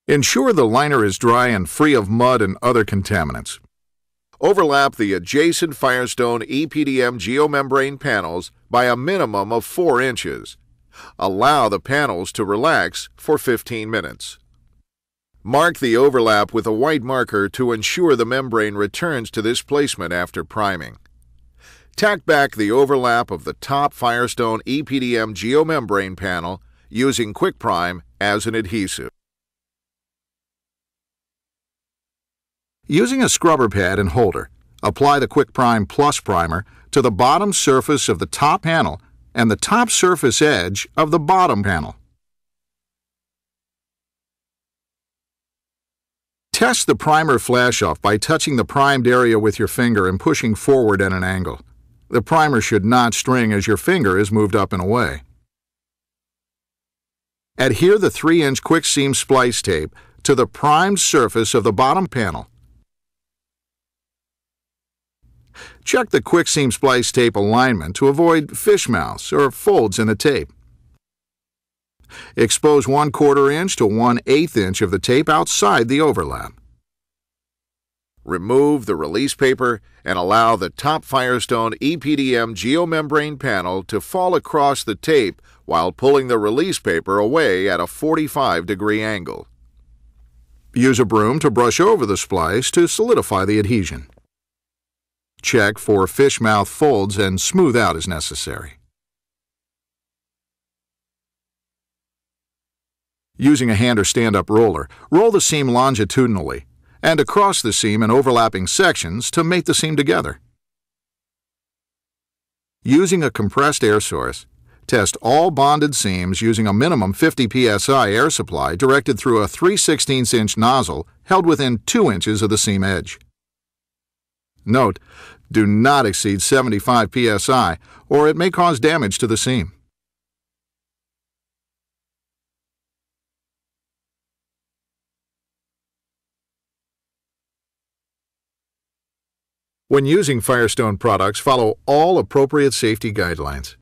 Ensure the liner is dry and free of mud and other contaminants. Overlap the adjacent Firestone EPDM geomembrane panels by a minimum of 4 inches. Allow the panels to relax for 15 minutes. Mark the overlap with a white marker to ensure the membrane returns to this placement after priming. Tack back the overlap of the top Firestone EPDM geomembrane panel using QuickPrime as an adhesive. Using a scrubber pad and holder, apply the QuickPrime Plus primer to the bottom surface of the top panel and the top surface edge of the bottom panel. Test the primer flash-off by touching the primed area with your finger and pushing forward at an angle. The primer should not string as your finger is moved up and away. Adhere the 3-inch QuickSeam Splice tape to the primed surface of the bottom panel. Check the QuickSeam Splice tape alignment to avoid fish mouths or folds in the tape. Expose 1/4 inch to 1/8 inch of the tape outside the overlap. Remove the release paper and allow the top Firestone EPDM geomembrane panel to fall across the tape while pulling the release paper away at a 45-degree angle. Use a broom to brush over the splice to solidify the adhesion. Check for fish mouth folds and smooth out as necessary. Using a hand or stand-up roller, roll the seam longitudinally and across the seam in overlapping sections to mate the seam together. Using a compressed air source, test all bonded seams using a minimum 50 psi air supply directed through a 3/16-inch nozzle held within 2 inches of the seam edge. Note, do not exceed 75 psi or it may cause damage to the seam. When using Firestone products, follow all appropriate safety guidelines.